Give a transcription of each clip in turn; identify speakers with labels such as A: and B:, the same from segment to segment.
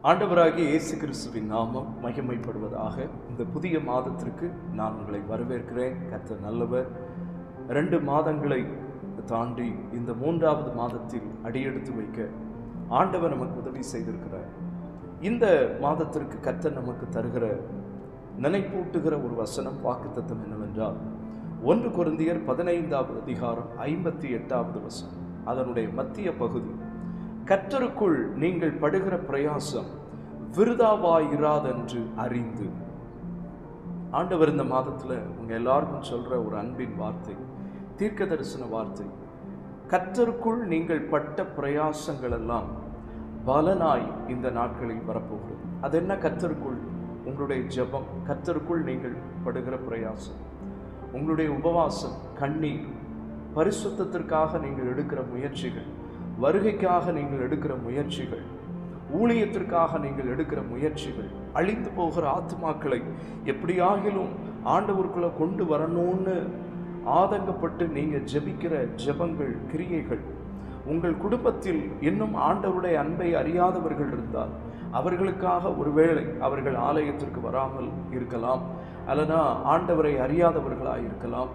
A: ஆண்டவராகிய இயேசு கிறிஸ்துவின் நாமம் மகிமைப்படுவதாக. இந்த புதிய மாதத்திற்கு நான் உங்களை வரவேற்கிறேன். கர்த்தர் நல்லவர். 2 மாதங்களை தாண்டி இந்த 3வது மாதத்தில் அடியெடுத்து வைக்க ஆண்டவர் நமக்கு உதவி செய்திருக்கிறார். இந்த மாதத்திற்கு கர்த்தர் நமக்கு தருகிற நினைப்பூட்டுகிற ஒரு வசனம், வாக்குத்தத்தம் என்னவென்றால் 1 கொரிந்தியர் 15வது அதிகாரம் 58வது வசனம். அதனுடைய மத்திய பகுதி, கர்த்தருக்குள் நீங்கள் படுகிற பிரயாசம் விருதாவாயிராதென்று அறிந்து. ஆண்டவர் இந்த மாதத்துல உங்க எல்லாருக்கும் சொல்ற ஒரு அன்பின் வார்த்தை, தீர்க்க தரிசன வார்த்தை. கர்த்தருக்குள் நீங்கள் பட்ட பிரயாசங்கள் எல்லாம் பலனாய் இந்த நாட்களில் வரப்போகிறது. அது என்ன? கர்த்தருக்குள் உங்களுடைய ஜெபம், கர்த்தருக்குள் நீங்கள் படுகிற பிரயாசம், உங்களுடைய உபவாசம், கண்ணீர், பரிசுத்தத்திற்காக நீங்கள் எடுக்கிற முயற்சிகள், வருகைக்காக நீங்கள் எடுக்கிற முயற்சிகள், ஊழியத்திற்காக நீங்கள் எடுக்கிற முயற்சிகள், அழிந்து போகிற ஆத்துமாக்களை எப்படியாகிலும் ஆண்டவருக்குள்ள கொண்டு வரணும்னு ஆதங்கப்பட்டு நீங்கள் ஜெபிக்கிற ஜெபங்கள், கிரியைகள், உங்கள் குடும்பத்தில் இன்னும் ஆண்டவருடைய அன்பை அறியாதவர்கள் இருந்தால் அவர்களுக்காக ஒருவேளை அவர்கள் ஆலயத்திற்கு வராமல் இருக்கலாம், அல்லனா ஆண்டவரை அறியாதவர்களாக இருக்கலாம்,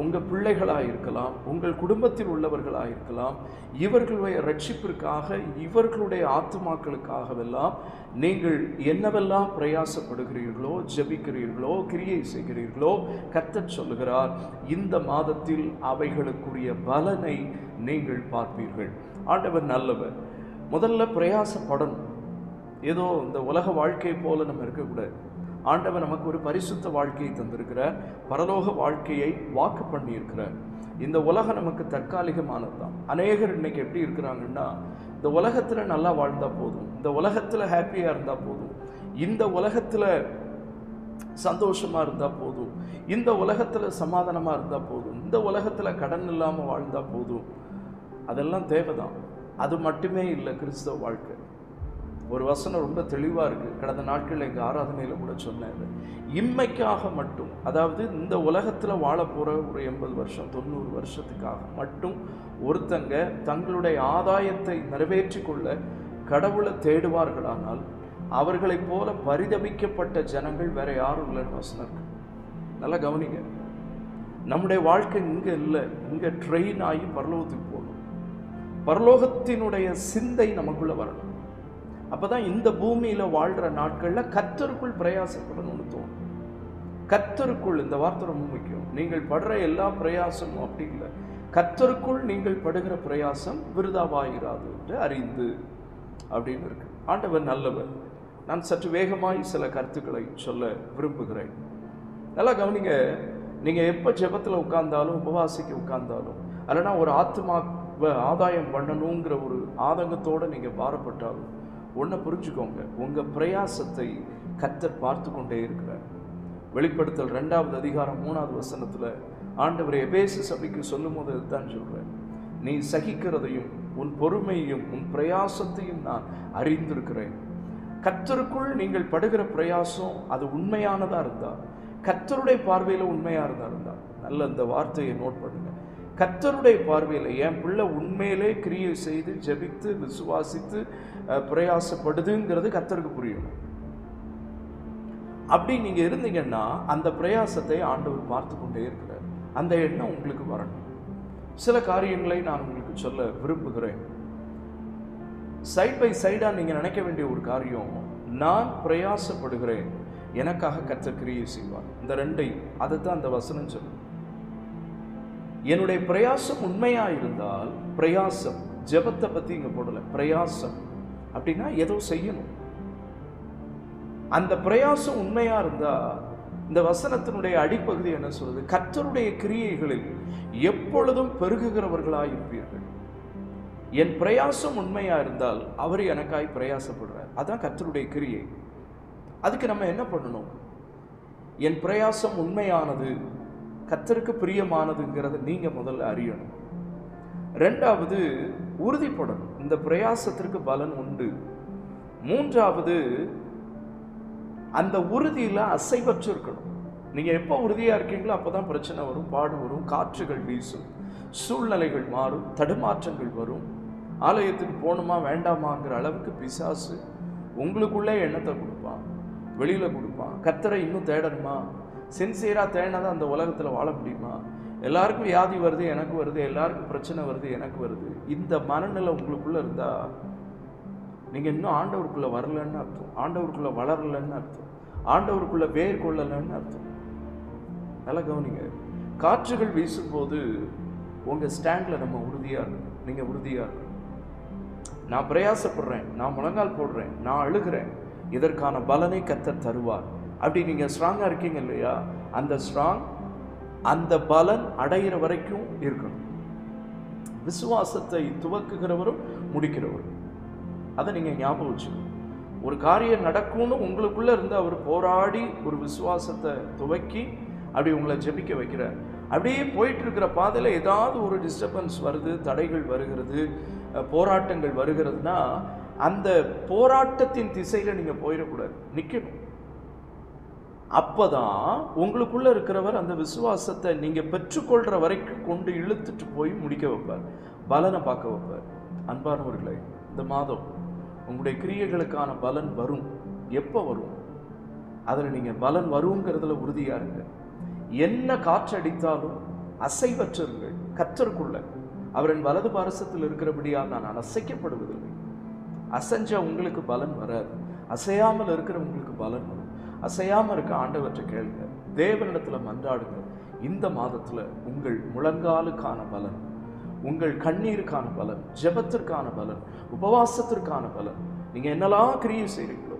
A: உங்கள் பிள்ளைகளாக இருக்கலாம், உங்கள் குடும்பத்தில் உள்ளவர்களாக இருக்கலாம். இவர்களுடைய ரட்சிப்பிற்காக, இவர்களுடைய ஆத்துமாக்களுக்காகவெல்லாம் நீங்கள் என்னவெல்லாம் பிரயாசப்படுகிறீர்களோ, ஜெபிக்கிறீர்களோ, கிரியை செய்கிறீர்களோ, கர்த்தர் சொல்லுகிறார், இந்த மாதத்தில் அவைகளுக்குரிய பலனை நீங்கள் பார்ப்பீர்கள். ஆண்டவர் நல்லவர். முதல்ல பிரயாசப்படணும். ஏதோ இந்த உலக வாழ்க்கை போல நம்ம இருக்கக்கூடாது. ஆண்டவர் நமக்கு ஒரு பரிசுத்த வாழ்க்கையை தந்திருக்கிறார், பரலோக வாழ்க்கையை வாக்கு பண்ணியிருக்கிறார். இந்த உலகம் நமக்கு தற்காலிகமானது தான். அநேகர் இன்னைக்கு எப்படி இருக்கிறாங்கன்னா, இந்த உலகத்தில் நல்லா வாழ்ந்தா போதும், இந்த உலகத்தில் ஹாப்பியாக இருந்தால் போதும், இந்த உலகத்தில் சந்தோஷமாக இருந்தால் போதும், இந்த உலகத்தில் சமாதானமாக இருந்தால் போதும், இந்த உலகத்தில் கடன் இல்லாமல் வாழ்ந்தால் போதும். அதெல்லாம் தேவைதான், அது மட்டுமே இல்லை கிறிஸ்தவ வாழ்க்கை. ஒரு வசனம் ரொம்ப தெளிவாக இருக்குது. கடந்த நாட்களில் எங்கள் ஆராதனையில் கூட சொன்னேன். இம்மைக்காக மட்டும், அதாவது இந்த உலகத்தில் வாழ போகிற ஒரு 80 வருஷம் 90 வருஷத்துக்காக மட்டும் ஒருத்தங்க தங்களுடைய ஆதாயத்தை நிறைவேற்றி கொள்ள கடவுளை தேடுவார்களானால் அவர்களைப் போல பரிதபிக்கப்பட்ட ஜனங்கள் வேற யாரும் இல்லைன்னு வசனம் இருக்கு. நல்லா கவனிங்க. நம்முடைய வாழ்க்கை இங்கே இல்லை, இங்கே ட்ரெயின் ஆகி பரலோகத்துக்கு போகணும். பரலோகத்தினுடைய சிந்தை நமக்குள்ளே வரணும். அப்போ தான் இந்த பூமியில் வாழ்கிற நாட்களில் கர்த்தருக்குள் பிரயாசப்படணும்னு தோணும். கர்த்தருக்குள், இந்த வார்த்தை ரொம்ப முக்கியம். நீங்கள் படுற எல்லா பிரயாசமும் அப்படி இல்லை. கர்த்தருக்குள் நீங்கள் படுகிற பிரயாசம் விருதாவாயிராது என்று அறிந்து அப்படின்னு இருக்கு. ஆண்டவர் நல்லவர். நான் சற்று வேகமாய் சில கருத்துக்களை சொல்ல விரும்புகிறேன். நல்லா கவனிங்க. நீங்கள் எப்போ ஜெபத்தில் உட்கார்ந்தாலும், உபவாசிக்க உட்கார்ந்தாலும், அல்லனா ஒரு ஆத்மாவை ஆதாயம் பண்ணணுங்கிற ஒரு ஆதங்கத்தோடு நீங்கள் பாரப்பட்டாலும் ஒன்றை புரிஞ்சுக்கோங்க, உங்கள் பிரயாசத்தை கர்த்தர் பார்த்து கொண்டே இருக்கிறார். வெளிப்படுத்தல் 2வது அதிகாரம் 3வது வசனத்தில் ஆண்டவர் எபேசு சபைக்கு சொல்லும் போது இதுதான் சொல்கிறார், நீ சகிக்கிறதையும் உன் பொறுமையையும் உன் பிரயாசத்தையும் நான் அறிந்திருக்கிறேன். கர்த்தருக்குள் நீங்கள் படுகிற பிரயாசம் அது உண்மையானதாக இருந்தால், கர்த்தருடைய பார்வையில் உண்மையாக இருந்தால், நல்ல இந்த வார்த்தையை நோட் பண்ணுங்க. கர்த்தருடைய பார்வையில் என் பிள்ளை உண்மையிலே கிரியை செய்து ஜெபித்து விசுவாசித்து பிரயாசப்படுதுங்கிறது கர்த்தருக்கு புரியும். அப்படி நீங்க இருந்தீங்கன்னா அந்த பிரயாசத்தை ஆண்டவர் பார்த்து கொண்டே இருக்கிறார். அந்த எண்ணம் உங்களுக்கு வரணும். சில காரியங்களை நான் உங்களுக்கு சொல்ல விரும்புகிறேன். சைட் பை சைடா நீங்க நினைக்க வேண்டிய ஒரு காரியம், நான் பிரயாசப்படுகிறேன், எனக்காக கர்த்தர் கிரியை செய்வார். இந்த ரெண்டை, அதை தான் அந்த வசனம் சொல்லுது. என்னுடைய பிரயாசம் உண்மையா இருந்தால், பிரயாசம் ஜெபத்தை பத்தி இங்க போடல, பிரயாசம் அப்படின்னா ஏதோ செய்யணும். அந்த பிரயாசம் உண்மையா இருந்தா, இந்த வசனத்தினுடைய அடிப்பகுதி என்ன சொல்றது? கர்த்தருடைய கிரியைகளில் எப்பொழுதும் பெருகுகிறவர்களாய் இருப்பீர்கள். என் பிரயாசம் உண்மையா இருந்தால் அவர் எனக்காய் பிரயாசப்படுறார். அதான் கர்த்தருடைய கிரியை. அதுக்கு நம்ம என்ன பண்ணணும்? என் பிரயாசம் உண்மையானது, கர்த்தருக்கு பிரியமானதுங்கிறத நீங்க முதல்ல அறியணும். 2வது, உறுதிப்படணும். இந்த பிரயாசத்திற்கு பலன் உண்டு. 3வது, அந்த உறுதியில் அசைவற்று இருக்கணும். நீங்க எப்போ உறுதியா இருக்கீங்களோ அப்போதான் பிரச்சனை வரும், பாடு வரும், காற்றுகள் வீசும், சூழ்நிலைகள் மாறும், தடுமாற்றங்கள் வரும். ஆலயத்துக்கு போகணுமா வேண்டாமாங்கிற அளவுக்கு பிசாசு உங்களுக்குள்ளே எண்ணத்தை கொடுப்பான், வெளியில் கொடுப்பான். கர்த்தரை இன்னும் தேடணுமா? சின்சியராக தேடினாதான் அந்த உலகத்தில் வாழ முடியுமா? எல்லாருக்கும் வியாதி வருது, எனக்கு வருது, எல்லாருக்கும் பிரச்சனை வருது, எனக்கு வருது. இந்த மனநிலை உங்களுக்குள்ளே இருந்தால் நீங்கள் இன்னும் ஆண்டவருக்குள்ளே வரலன்னு அர்த்தம், ஆண்டவருக்குள்ளே வளரலன்னு அர்த்தம், ஆண்டவருக்குள்ளே வேர் கொள்ளலன்னு அர்த்தம். நல்லா கவனிங்க. காற்றுகள் வீசும்போது உங்கள் ஸ்டாண்டில் நம்ம உறுதியாக இருக்கணும். நீங்கள் உறுதியாக இருக்கணும். நான் பிரயாசப்படுறேன், நான் முழங்கால் போடுறேன், நான் அழுகிறேன், இதற்கான பலனை கர்த்தர் தருவார். அப்படி நீங்கள் ஸ்ட்ராங்காக இருக்கீங்க இல்லையா? அந்த ஸ்ட்ராங், அந்த பலன் அடைகிற வரைக்கும் இருக்கணும். விசுவாசத்தை துவக்குகிறவரும் முடிக்கிறவரும், அதை நீங்கள் ஞாபகம் வச்சுக்கணும். ஒரு காரியம் நடக்கும்னு உங்களுக்குள்ளே இருந்து அவர் போராடி ஒரு விசுவாசத்தை துவக்கி அப்படி உங்களை ஜெபிக்க வைக்கிறார். அப்படியே போயிட்டு இருக்கிற பாதையில் ஏதாவது ஒரு டிஸ்டர்பன்ஸ் வருது, தடைகள் வருகிறது, போராட்டங்கள் வருகிறதுனா அந்த போராட்டத்தின் திசையில் நீங்கள் போயிடக்கூடாது, நிற்கணும். அப்போதான் உங்களுக்குள்ளே இருக்கிறவர் அந்த விசுவாசத்தை நீங்கள் பெற்றுக்கொள்கிற வரைக்கும் கொண்டு இழுத்துட்டு போய் முடிக்க வைப்பார், பலனை பார்க்க வைப்பார். அன்பானவர்களே, இந்த மாதம் உங்களுடைய கிரியைகளுக்கான பலன் வரும். எப்போ வரும்? அதில் நீங்கள் பலன் வருங்கிறதுல உறுதியாக இருங்க. என்ன காற்றடித்தாலும் அசைவற்றுங்கள். கர்த்தருக்குள்ள அவரின் வலது பாரசத்தில் இருக்கிறபடியால் நான் அசைக்கப்படுவதில்லை. அசைஞ்ச உங்களுக்கு பலன் வராது, அசையாமல் இருக்கிற உங்களுக்கு பலன் வரும். அசையாமல் இருக்க ஆண்டவற்றை கேளுங்க, தேவனிடத்தில் மன்றாடுங்க. இந்த மாதத்தில் உங்கள் முழங்காலுக்கான பலன், உங்கள் கண்ணீருக்கான பலன், ஜெபத்திற்கான பலன், உபவாசத்திற்கான பலன், நீங்கள் என்னெல்லாம் கிரியை செய்கிறீங்களோ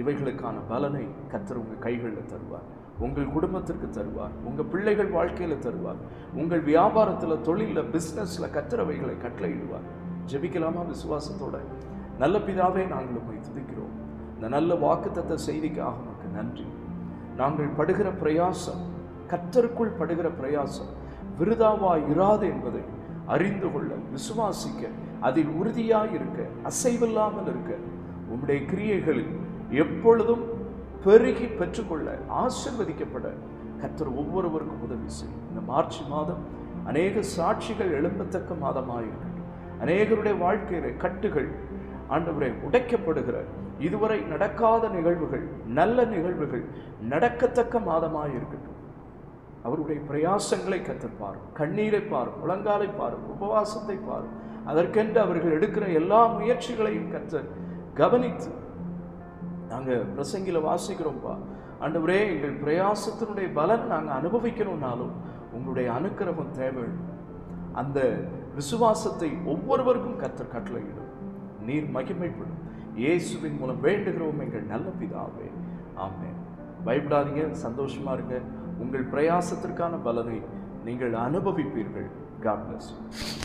A: இவைகளுக்கான பலனை கர்த்தர் உங்கள் கைகளில் தருவார், உங்கள் குடும்பத்திற்கு தருவார், உங்கள் பிள்ளைகள் வாழ்க்கையில் தருவார், உங்கள் வியாபாரத்தில், தொழிலில், பிஸ்னஸில் கர்த்தரவைகளை கட்டளையிடுவார். ஜெபிக்கலாமா விசுவாசத்தோட? நல்ல பிதாவே, நாங்கள் உம்மை துதிக்கிறோம். இந்த நல்ல வாக்குத்தத்த செய்திக்காக உமக்கு நன்றி. நாங்கள் படுகிற பிரயாசம், கர்த்தருக்குள் படுகிற பிரயாசம் விருதாவா இராது என்பதை அறிந்து கொள்ள, விசுவாசிக்க, அதில் உறுதியாக இருக்க, அசைவில்லாமல் இருக்க, உம்முடைய கிரியைகளில் எப்பொழுதும் பெருகி பெற்றுக்கொள்ள, ஆசீர்வதிக்கப்பட கர்த்தர் ஒவ்வொருவருக்கும் உதவி செய்யும். இந்த மார்ச் மாதம் அநேக சாட்சிகள் எழும்பத்தக்க மாதமாக இருக்கட்டும். அநேகருடைய வாழ்க்கையில கட்டுகள் ஆண்டவரே உடைக்கப்படுகிற, இதுவரை நடக்காத நிகழ்வுகள், நல்ல நிகழ்வுகள் நடக்கத்தக்க மாதமாக இருக்கட்டும். அவருடைய பிரயாசங்களை கர்த்தர் பாரும், கண்ணீரை பாரும், முழங்காலை பாரும், உபவாசத்தை பாரும். அதற்கென்று அவர்கள் எடுக்கிற எல்லா முயற்சிகளையும் கர்த்தர் கவனித்து, நாங்கள் பிரசங்கில வாசிக்கிறோம்ப்பா ஆண்டவரே, எங்கள் பிரயாசத்தினுடைய பலன் நாங்கள் அனுபவிக்கணும்னாலும் உங்களுடைய அனுக்கிரகம் தேவை. அந்த விசுவாசத்தை ஒவ்வொருவருக்கும் கர்த்தர் கட்டளையிடும். நீர் மகிமைப்படும். இயேசுவின் மூலம் வேண்டுகிறோம் எங்கள் நல்ல பிதாவே, ஆமென். பயப்படாதீங்க, சந்தோஷமா இருங்க. உங்கள் பிரயாசத்திற்கான பலனை நீங்கள் அனுபவிப்பீர்கள். God bless you.